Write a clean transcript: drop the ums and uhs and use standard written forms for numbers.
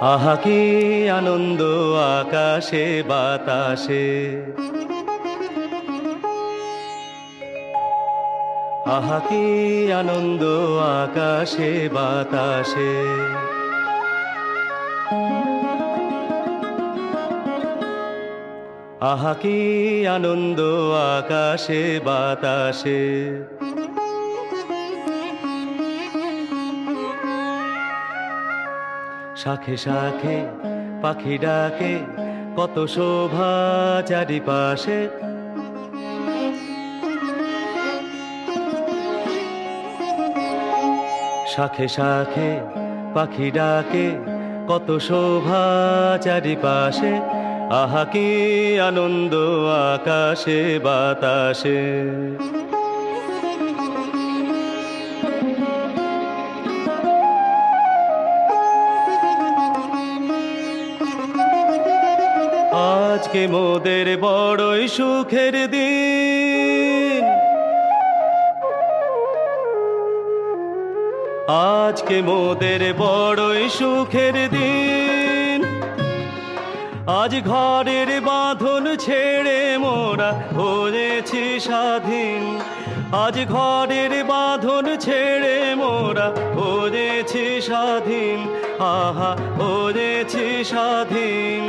আহা কি আনন্দ আকাশে বাতাসে, আহা কি আনন্দ আকাশে বাতাসে। আহা কি আনন্দ আকাশে বাতাসে। শাখে শাখে পাখি ডাকে, কত শোভা চারিপাশে। শাখে শাখে পাখি ডাকে, কত শোভা চারিপাশে। আহা কি আনন্দ আকাশে বাতাসে। আজকে মোদের বড়ই সুখের দিন, আজকে মোদের বড়ই সুখের দিন। আজ ঘরের বাঁধন ছেড়ে মোরা হয়েছি স্বাধীন। আজ ঘরের বাঁধন ছেড়ে মোরা হয়েছি স্বাধীন। আহা হয়েছি স্বাধীন।